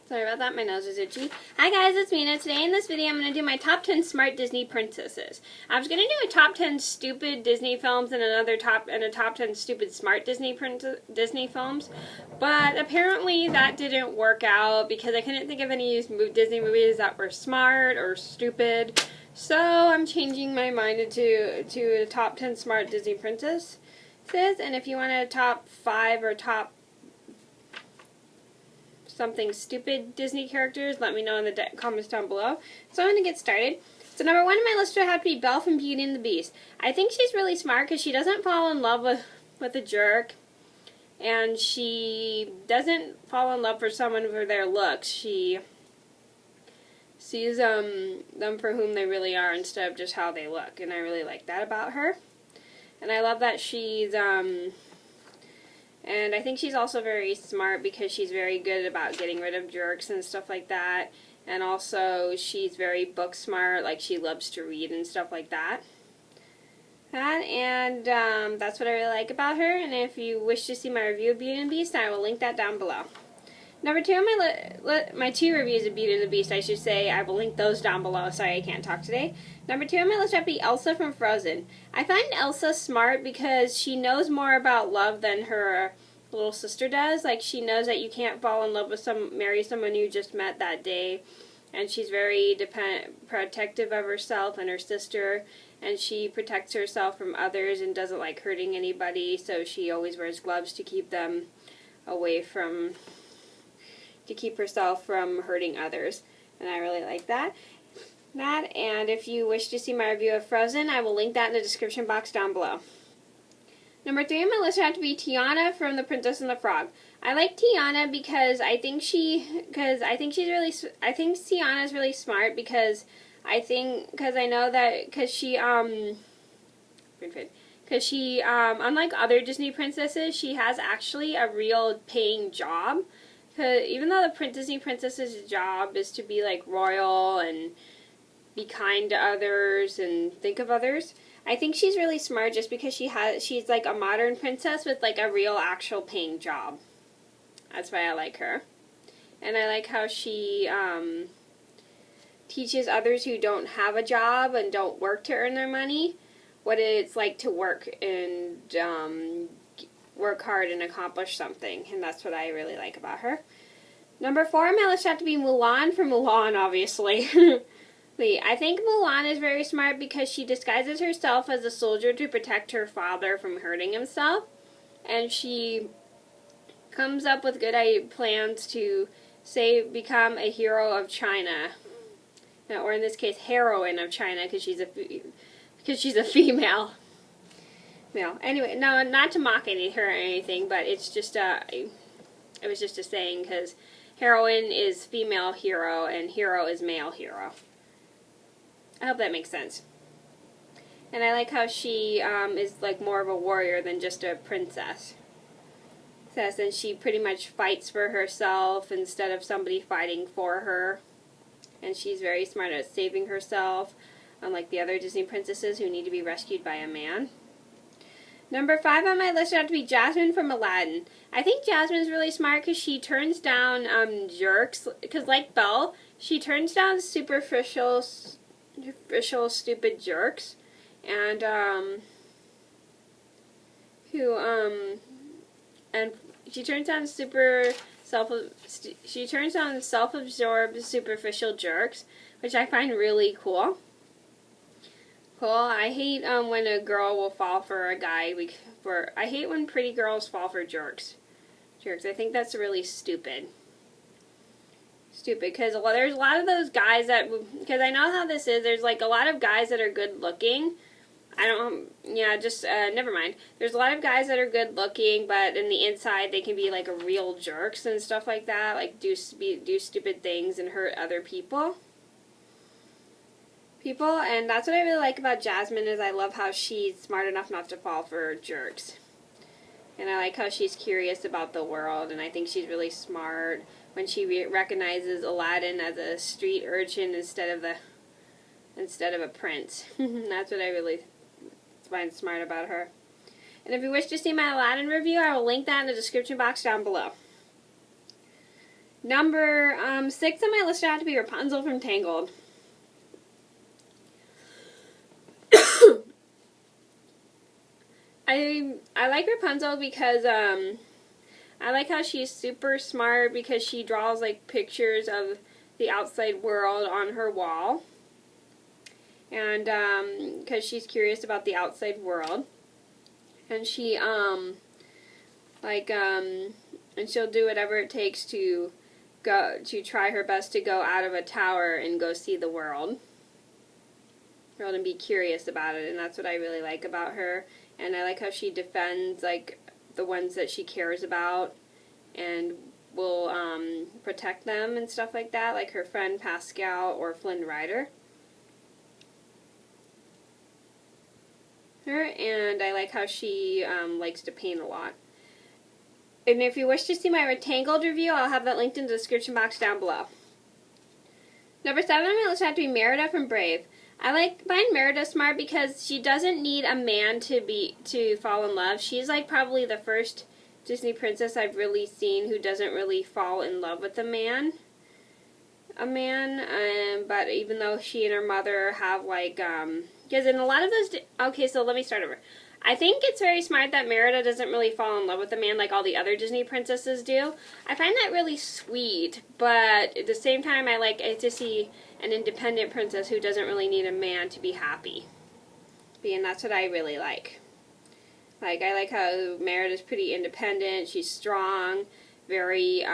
Sorry about that, my nose is itchy. Hi guys, it's Mina. Today in this video I'm going to do my top 10 smart Disney princesses. I was going to do a top 10 stupid Disney films and a top 10 stupid smart Disney films, but apparently that didn't work out because I couldn't think of any Disney movies that were smart or stupid. So I'm changing my mind to a top 10 smart Disney princesses, and if you want a top 5 or top something stupid Disney characters, let me know in the comments down below. So I'm going to get started. So number 1 on my list would have to be Belle from Beauty and the Beast. I think she's really smart because she doesn't fall in love with a jerk, and she doesn't fall in love for someone for their looks. She sees them for whom they really are instead of just how they look, and I really like that about her. And I love that she's and I think she's also very smart because she's very good about getting rid of jerks and stuff like that. And also she's very book smart, like she loves to read and stuff like that. That's what I really like about her. And if you wish to see my review of Beauty and the Beast, I will link that down below. Number 2 on my 2 reviews of Beauty and the Beast, I should say, I will link those down below. Sorry, I can't talk today. Number 2 on my list would be Elsa from Frozen. I find Elsa smart because she knows more about love than her little sister does. Like, she knows that you can't fall in love with marry someone you just met that day. And she's very protective of herself and her sister. And she protects herself from others and doesn't like hurting anybody. So she always wears gloves to keep them away from... to keep herself from hurting others, and I really like that. And if you wish to see my review of Frozen, I will link that in the description box down below. Number 3 on my list would have to be Tiana from The Princess and the Frog. I like Tiana because I think Tiana's really smart because she unlike other Disney princesses, she has actually a real paying job. Even though the Disney princess's job is to be like royal and be kind to others and think of others, I think she's really smart just because she's like a modern princess with like a real actual paying job. That's why I like her. And I like how she teaches others who don't have a job and don't work to earn their money what it's like to work and work hard and accomplish something, and that's what I really like about her. Number 4 on my list had to be Mulan from Mulan, obviously. I think Mulan is very smart because she disguises herself as a soldier to protect her father from hurting himself, and she comes up with good plans to become a hero of China, or in this case, heroine of China, because she's a female. Anyway, no, not to mock her or anything, but it's just it was just a saying because heroine is female hero and hero is male hero. I hope that makes sense. And I like how she is like more of a warrior than just a princess. And she pretty much fights for herself instead of somebody fighting for her. And she's very smart at saving herself, unlike the other Disney princesses who need to be rescued by a man. Number 5 on my list would have to be Jasmine from Aladdin. I think Jasmine's really smart because she turns down jerks. Because like Belle, she turns down superficial, stupid jerks, and she turns down self-absorbed, superficial jerks, which I find really cool. I hate when a girl will fall for a guy. I hate when pretty girls fall for jerks. I think that's really stupid. Because there's a lot of those guys because I know how this is. There's like a lot of guys that are good looking. Never mind. There's a lot of guys that are good looking, but in the inside they can be like real jerks and stuff like that. Like do stupid things and hurt other people. And that's what I really like about Jasmine is I love how she's smart enough not to fall for jerks. And I like how she's curious about the world, and I think she's really smart when she recognizes Aladdin as a street urchin instead of a prince. That's what I really find smart about her. And if you wish to see my Aladdin review, I will link that in the description box down below. Number 6 on my list would have to be Rapunzel from Tangled. I like Rapunzel because I like how she's super smart because she draws like pictures of the outside world on her wall, and because she's curious about the outside world, and she and she'll do whatever it takes to try her best to go out of a tower and go see the world and be curious about it, and that's what I really like about her. And I like how she defends like the ones that she cares about and will protect them and stuff like that, like her friend Pascal or Flynn Rider. And I like how she likes to paint a lot. And if you wish to see my Tangled review, I'll have that linked in the description box down below. Number 7 on my list had to be Merida from Brave. I find Merida smart because she doesn't need a man to fall in love. She's like probably the first Disney princess I've really seen who doesn't really fall in love with a man. But even though she and her mother have like, because in a lot of those, okay, so let me start over. I think it's very smart that Merida doesn't really fall in love with a man like all the other Disney princesses do. I find that really sweet, but at the same time I like to see an independent princess who doesn't really need a man to be happy. And that's what I really like. Like, I like how Merida's pretty independent, she's strong, very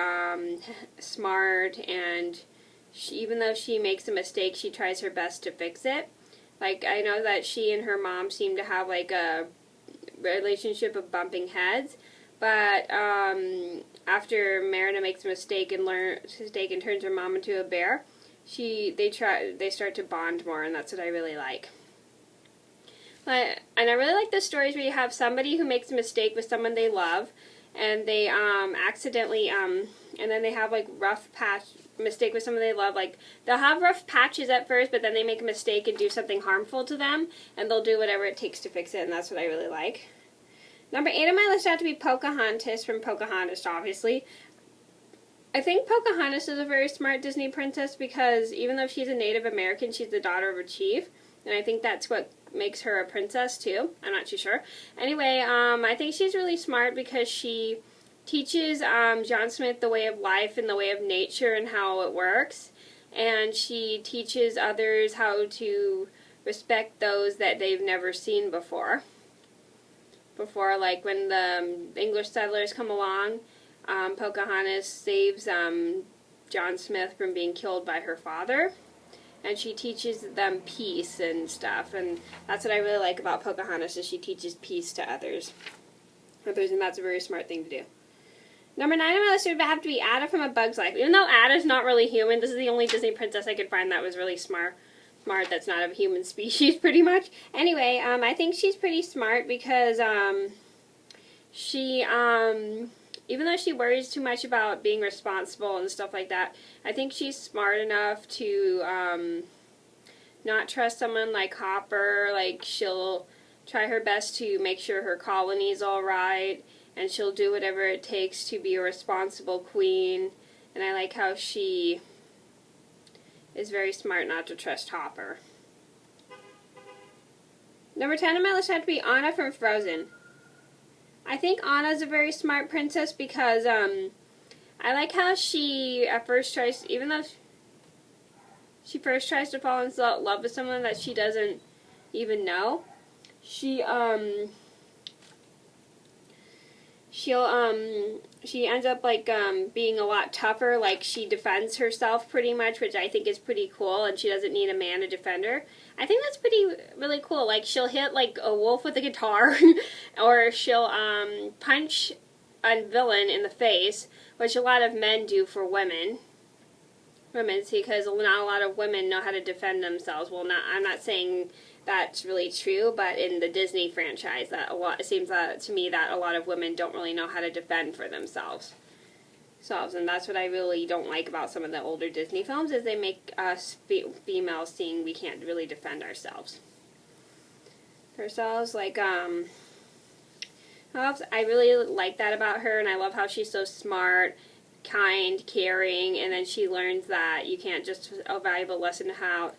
smart, and even though she makes a mistake, she tries her best to fix it. Like, I know that she and her mom seem to have, like, a relationship of bumping heads, but after Merida makes a mistake and turns her mom into a bear, they start to bond more, and that's what I really like. And I really like the stories where you have somebody who makes a mistake with someone they love, and they accidentally, and then they have, like, mistake with someone they love. Like, they'll have rough patches at first, but then they make a mistake and do something harmful to them, and they'll do whatever it takes to fix it, and that's what I really like. Number 8 on my list had to be Pocahontas from Pocahontas, obviously. I think Pocahontas is a very smart Disney princess because even though she's a Native American, she's the daughter of a chief, and I think that's what makes her a princess, too. I'm not too sure. Anyway, I think she's really smart because she teaches John Smith the way of life and the way of nature and how it works, and she teaches others how to respect those that they've never seen before. Like when the English settlers come along, Pocahontas saves John Smith from being killed by her father, and she teaches them peace and stuff, and that's what I really like about Pocahontas, is she teaches peace to others, and that's a very smart thing to do. Number 9 on my list would have to be Ada from A Bug's Life. Even though Ada's not really human, this is the only Disney princess I could find that was really smart that's not of a human species, pretty much. Anyway, I think she's pretty smart because she, even though she worries too much about being responsible and stuff like that, I think she's smart enough to not trust someone like Hopper. Like, she'll try her best to make sure her colony's all right, and she'll do whatever it takes to be a responsible queen. And I like how she is very smart not to trust Hopper. Number 10 on my list had to be Anna from Frozen. I think Anna's a very smart princess because I like how she at first tries, even though she first tries to fall in love with someone that she doesn't even know, she ends up like being a lot tougher. Like, she defends herself pretty much, which I think is pretty cool, and she doesn't need a man to defend her. I think that's really cool. Like, she'll hit like a wolf with a guitar or she'll punch a villain in the face, which a lot of men do for women. Because not a lot of women know how to defend themselves. Well, I'm not saying that's really true, but in the Disney franchise, it seems to me that a lot of women don't really know how to defend for themselves. And that's what I really don't like about some of the older Disney films, is they make us females seeing we can't really defend ourselves. Like, I really like that about her, and I love how she's so smart, kind, caring, and then she learns that you can't just, a valuable lesson how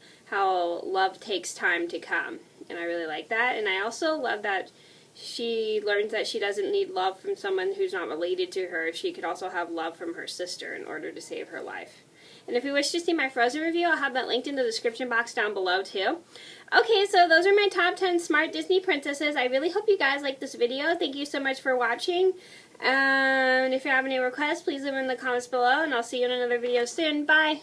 love takes time to come. And I really like that. And I also love that she learns that she doesn't need love from someone who's not related to her. She could also have love from her sister in order to save her life. And if you wish to see my Frozen review, I'll have that linked in the description box down below too. Okay, so those are my top 10 smart Disney princesses. I really hope you guys liked this video. Thank you so much for watching. And if you have any requests, please leave them in the comments below, and I'll see you in another video soon. Bye!